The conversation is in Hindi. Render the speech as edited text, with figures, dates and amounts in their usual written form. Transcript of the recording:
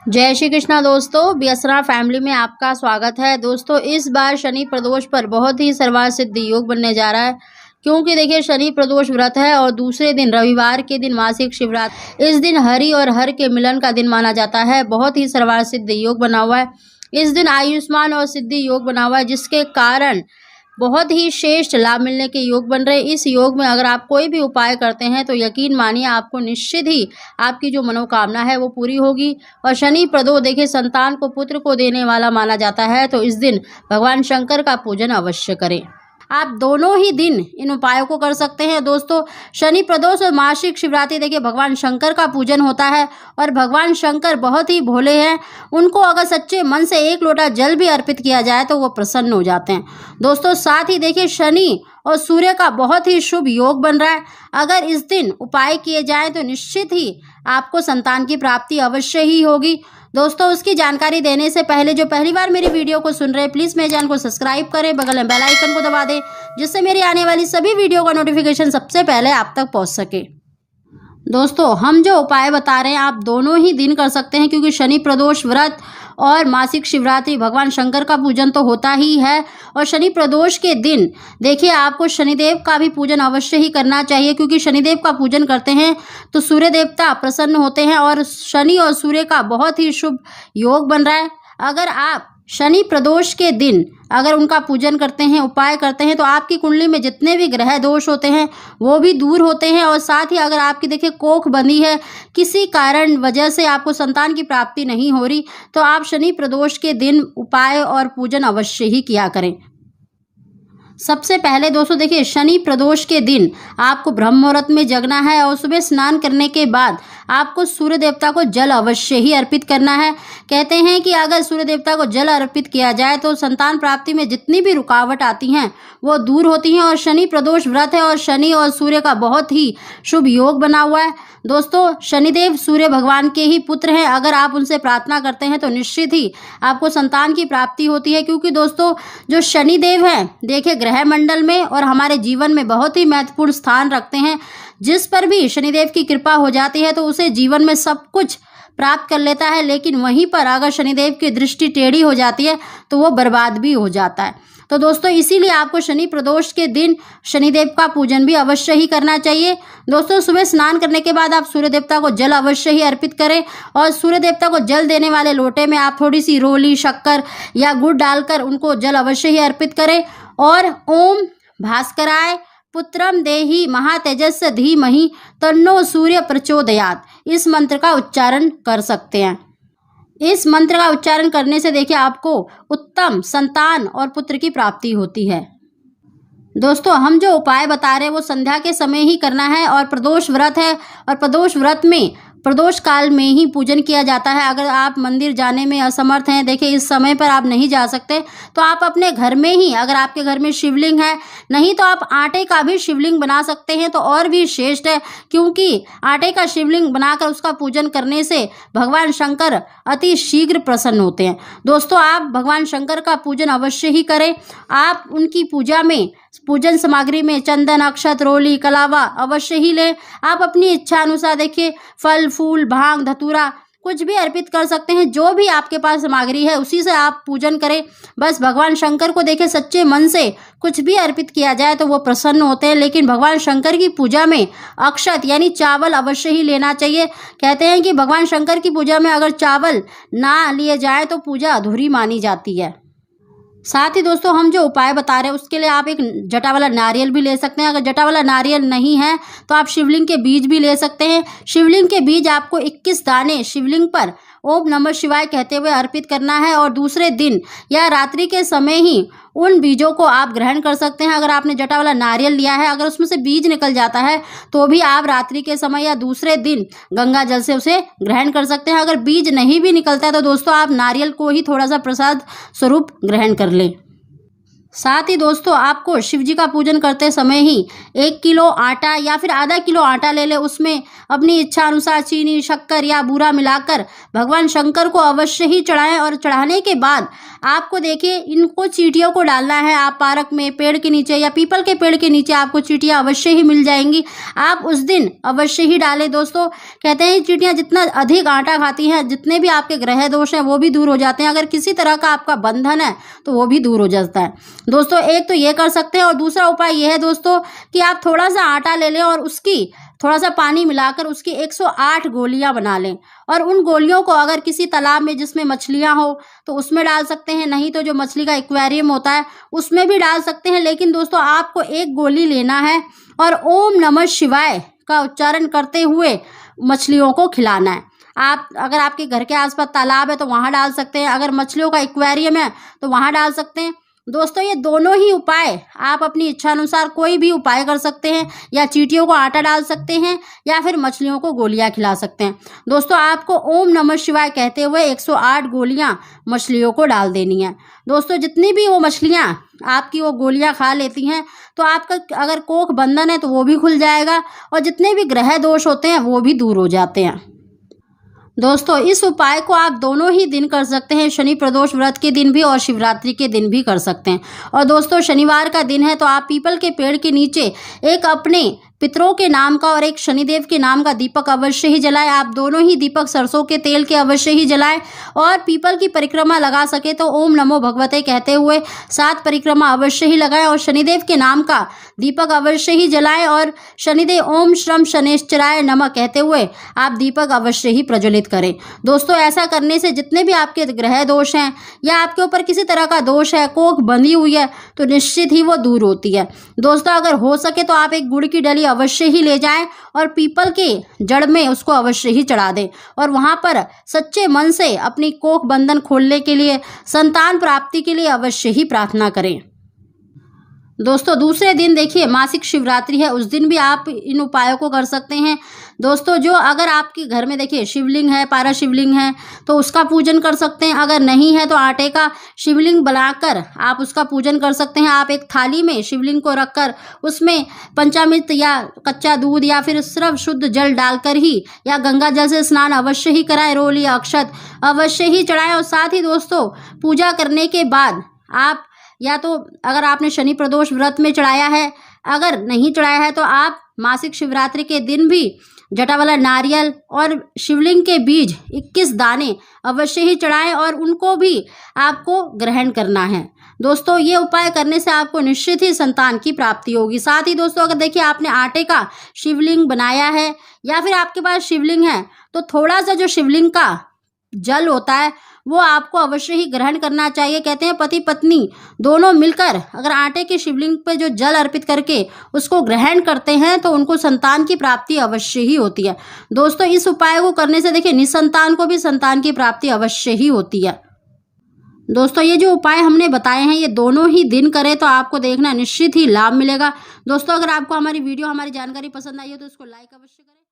जय श्री कृष्णा दोस्तों, व्यसना फैमिली में आपका स्वागत है। दोस्तों, इस बार शनि प्रदोष पर बहुत ही सर्वार्थ सिद्ध योग बनने जा रहा है, क्योंकि देखिए शनि प्रदोष व्रत है और दूसरे दिन रविवार के दिन मासिक शिवरात्रि। इस दिन हरि और हर के मिलन का दिन माना जाता है। बहुत ही सर्वार्थ सिद्ध योग बना हुआ है। इस दिन आयुष्मान और सिद्धि योग बना हुआ है, जिसके कारण बहुत ही श्रेष्ठ लाभ मिलने के योग बन रहे हैं। इस योग में अगर आप कोई भी उपाय करते हैं तो यकीन मानिए आपको निश्चित ही आपकी जो मनोकामना है वो पूरी होगी। और शनि प्रदोष देखिए संतान को पुत्र को देने वाला माना जाता है, तो इस दिन भगवान शंकर का पूजन अवश्य करें। आप दोनों ही दिन इन उपायों को कर सकते हैं। दोस्तों, शनि प्रदोष और मासिक शिवरात्रि देखिए भगवान शंकर का पूजन होता है और भगवान शंकर बहुत ही भोले हैं। उनको अगर सच्चे मन से एक लोटा जल भी अर्पित किया जाए तो वो प्रसन्न हो जाते हैं। दोस्तों, साथ ही देखिए शनि और सूर्य का बहुत ही शुभ योग बन रहा है। अगर इस दिन उपाय किए जाएं तो निश्चित ही आपको संतान की प्राप्ति अवश्य ही होगी। दोस्तों, उसकी जानकारी देने से पहले जो पहली बार मेरी वीडियो को सुन रहे हैं, प्लीज़ मेरे चैनल को सब्सक्राइब करें, बगल में बेल आइकन को दबा दें, जिससे मेरी आने वाली सभी वीडियो का नोटिफिकेशन सबसे पहले आप तक पहुंच सके। दोस्तों, हम जो उपाय बता रहे हैं आप दोनों ही दिन कर सकते हैं, क्योंकि शनि प्रदोष व्रत और मासिक शिवरात्रि भगवान शंकर का पूजन तो होता ही है। और शनि प्रदोष के दिन देखिए आपको शनिदेव का भी पूजन अवश्य ही करना चाहिए, क्योंकि शनिदेव का पूजन करते हैं तो सूर्य देवता प्रसन्न होते हैं और शनि और सूर्य का बहुत ही शुभ योग बन रहा है। अगर आप शनि प्रदोष के दिन अगर उनका पूजन करते हैं, उपाय करते हैं, तो आपकी कुंडली में जितने भी ग्रह दोष होते हैं वो भी दूर होते हैं। और साथ ही अगर आपकी देखिए कोख बंधी है, किसी कारण वजह से आपको संतान की प्राप्ति नहीं हो रही, तो आप शनि प्रदोष के दिन उपाय और पूजन अवश्य ही किया करें। सबसे पहले दोस्तों देखिए शनि प्रदोष के दिन आपको ब्रह्म मुहूर्त में जगना है और सुबह स्नान करने के बाद आपको सूर्य देवता को जल अवश्य ही अर्पित करना है। कहते हैं कि अगर सूर्य देवता को जल अर्पित किया जाए तो संतान प्राप्ति में जितनी भी रुकावट आती हैं वो दूर होती हैं। और शनि प्रदोष व्रत है और शनि और सूर्य का बहुत ही शुभ योग बना हुआ है। दोस्तों, शनिदेव सूर्य भगवान के ही पुत्र हैं। अगर आप उनसे प्रार्थना करते हैं तो निश्चित ही आपको संतान की प्राप्ति होती है, क्योंकि दोस्तों जो शनिदेव हैं देखिए ग्रह मंडल में और हमारे जीवन में बहुत ही महत्वपूर्ण स्थान रखते हैं। जिस पर भी शनिदेव की कृपा हो जाती है तो उसे जीवन में सब कुछ प्राप्त कर लेता है, लेकिन वहीं पर अगर शनिदेव की दृष्टि टेढ़ी हो जाती है तो वो बर्बाद भी हो जाता है। तो दोस्तों, इसीलिए आपको शनि प्रदोष के दिन शनिदेव का पूजन भी अवश्य ही करना चाहिए। दोस्तों, सुबह स्नान करने के बाद आप सूर्य देवता को जल अवश्य ही अर्पित करें और सूर्य देवता को जल देने वाले लोटे में आप थोड़ी सी रोली, शक्कर या गुड़ डालकर उनको जल अवश्य ही अर्पित करें और ओम भास्कराय पुत्रम देहि महातेजस्य धीमहि तन्नो सूर्य प्रचोदयात् इस मंत्र का उच्चारण कर सकते हैं। इस मंत्र का उच्चारण करने से देखिए आपको उत्तम संतान और पुत्र की प्राप्ति होती है। दोस्तों, हम जो उपाय बता रहे हैं वो संध्या के समय ही करना है और प्रदोष व्रत है और प्रदोष व्रत में प्रदोष काल में ही पूजन किया जाता है। अगर आप मंदिर जाने में असमर्थ हैं, देखिए इस समय पर आप नहीं जा सकते, तो आप अपने घर में ही, अगर आपके घर में शिवलिंग है, नहीं तो आप आटे का भी शिवलिंग बना सकते हैं तो और भी श्रेष्ठ है, क्योंकि आटे का शिवलिंग बनाकर उसका पूजन करने से भगवान शंकर अति शीघ्र प्रसन्न होते हैं। दोस्तों, आप भगवान शंकर का पूजन अवश्य ही करें। आप उनकी पूजा में पूजन सामग्री में चंदन, अक्षत, रोली, कलावा अवश्य ही लें। आप अपनी इच्छा अनुसार देखिए फल, फूल, भांग, धतूरा कुछ भी अर्पित कर सकते हैं। जो भी आपके पास सामग्री है उसी से आप पूजन करें। बस भगवान शंकर को देखिए सच्चे मन से कुछ भी अर्पित किया जाए तो वो प्रसन्न होते हैं। लेकिन भगवान शंकर की पूजा में अक्षत यानी चावल अवश्य ही लेना चाहिए। कहते हैं कि भगवान शंकर की पूजा में अगर चावल ना लिए जाए तो पूजा अधूरी मानी जाती है। साथ ही दोस्तों, हम जो उपाय बता रहे हैं उसके लिए आप एक जटा वाला नारियल भी ले सकते हैं। अगर जटा वाला नारियल नहीं है तो आप शिवलिंग के बीज भी ले सकते हैं। शिवलिंग के बीज आपको 21 दाने शिवलिंग पर ओम नमः शिवाय कहते हुए अर्पित करना है और दूसरे दिन या रात्रि के समय ही उन बीजों को आप ग्रहण कर सकते हैं। अगर आपने जटा वाला नारियल लिया है, अगर उसमें से बीज निकल जाता है तो भी आप रात्रि के समय या दूसरे दिन गंगा जल से उसे ग्रहण कर सकते हैं। अगर बीज नहीं भी निकलता है तो दोस्तों आप नारियल को ही थोड़ा सा प्रसाद स्वरूप ग्रहण कर लें। साथ ही दोस्तों आपको शिव जी का पूजन करते समय ही 1 किलो आटा या फिर आधा किलो आटा ले ले, उसमें अपनी इच्छा अनुसार चीनी, शक्कर या बूरा मिलाकर भगवान शंकर को अवश्य ही चढ़ाएं। और चढ़ाने के बाद आपको देखिए इनको चींटियों को डालना है। आप पार्क में, पेड़ के नीचे या पीपल के पेड़ के नीचे आपको चींटियां अवश्य ही मिल जाएंगी, आप उस दिन अवश्य ही डालें। दोस्तों कहते हैं चींटियां जितना अधिक आटा खाती हैं, जितने भी आपके ग्रह दोष हैं वो भी दूर हो जाते हैं। अगर किसी तरह का आपका बंधन है तो वो भी दूर हो जाता है। दोस्तों एक तो ये कर सकते हैं, और दूसरा उपाय ये है दोस्तों कि आप थोड़ा सा आटा ले लें और उसकी थोड़ा सा पानी मिलाकर उसकी 108 गोलियां बना लें। और उन गोलियों को अगर किसी तालाब में जिसमें मछलियां हो तो उसमें डाल सकते हैं, नहीं तो जो मछली का एक्वेरियम होता है उसमें भी डाल सकते हैं। लेकिन दोस्तों आपको एक गोली लेना है और ओम नमः शिवाय का उच्चारण करते हुए मछलियों को खिलाना है। आप अगर आपके घर के आसपास तालाब है तो वहां डाल सकते हैं, अगर मछलियों का एक्वेरियम है तो वहां डाल सकते हैं। दोस्तों ये दोनों ही उपाय आप अपनी इच्छा अनुसार कोई भी उपाय कर सकते हैं, या चींटियों को आटा डाल सकते हैं या फिर मछलियों को गोलियां खिला सकते हैं। दोस्तों आपको ओम नमः शिवाय कहते हुए 108 गोलियां मछलियों को डाल देनी है। दोस्तों जितनी भी वो मछलियां आपकी वो गोलियां खा लेती हैं तो आपका अगर कोख बंधन है तो वो भी खुल जाएगा, और जितने भी ग्रह दोष होते हैं वो भी दूर हो जाते हैं। दोस्तों इस उपाय को आप दोनों ही दिन कर सकते हैं, शनि प्रदोष व्रत के दिन भी और शिवरात्रि के दिन भी कर सकते हैं। और दोस्तों शनिवार का दिन है तो आप पीपल के पेड़ के नीचे एक अपने पितरों के नाम का और एक शनिदेव के नाम का दीपक अवश्य ही जलाएं। आप दोनों ही दीपक सरसों के तेल के अवश्य ही जलाएं, और पीपल की परिक्रमा लगा सके तो ओम नमो भगवते कहते हुए 7 परिक्रमा अवश्य ही लगाएं, और शनिदेव के नाम का दीपक अवश्य ही जलाएं, और शनिदेव ओम श्रम शनेश्चराय नमः कहते हुए आप दीपक अवश्य ही प्रज्वलित करें। दोस्तों ऐसा करने से जितने भी आपके ग्रह दोष हैं या आपके ऊपर किसी तरह का दोष है, कोख बंधी हुई है, तो निश्चित ही वो दूर होती है। दोस्तों अगर हो सके तो आप एक गुड़ की डली अवश्य ही ले जाएं और पीपल के जड़ में उसको अवश्य ही चढ़ा दें, और वहां पर सच्चे मन से अपनी कोख बंधन खोलने के लिए, संतान प्राप्ति के लिए अवश्य ही प्रार्थना करें। दोस्तों दूसरे दिन देखिए मासिक शिवरात्रि है, उस दिन भी आप इन उपायों को कर सकते हैं। दोस्तों जो अगर आपके घर में देखिए शिवलिंग है, पारा शिवलिंग है, तो उसका पूजन कर सकते हैं। अगर नहीं है तो आटे का शिवलिंग बनाकर आप उसका पूजन कर सकते हैं। आप एक थाली में शिवलिंग को रखकर उसमें पंचामृत या कच्चा दूध या फिर सिर्फ शुद्ध जल डालकर ही, या गंगा जल से स्नान अवश्य ही कराएं, रोल या अक्षत अवश्य ही चढ़ाएं। और साथ ही दोस्तों पूजा करने के बाद आप या तो अगर आपने शनि प्रदोष व्रत में चढ़ाया है, अगर नहीं चढ़ाया है तो आप मासिक शिवरात्रि के दिन भी जटा वाला नारियल और शिवलिंग के बीज 21 दाने अवश्य ही चढ़ाएं, और उनको भी आपको ग्रहण करना है। दोस्तों ये उपाय करने से आपको निश्चित ही संतान की प्राप्ति होगी। साथ ही दोस्तों अगर देखिए आपने आटे का शिवलिंग बनाया है या फिर आपके पास शिवलिंग है, तो थोड़ा सा जो शिवलिंग का जल होता है वो आपको अवश्य ही ग्रहण करना चाहिए। कहते हैं पति पत्नी दोनों मिलकर अगर आटे के शिवलिंग पर जो जल अर्पित करके उसको ग्रहण करते हैं तो उनको संतान की प्राप्ति अवश्य ही होती है। दोस्तों इस उपाय को करने से देखिए निसंतान को भी संतान की प्राप्ति अवश्य ही होती है। दोस्तों ये जो उपाय हमने बताए हैं ये दोनों ही दिन करें तो आपको देखना निश्चित ही लाभ मिलेगा। दोस्तों अगर आपको हमारी वीडियो, हमारी जानकारी पसंद आई हो तो इसको लाइक अवश्य करें।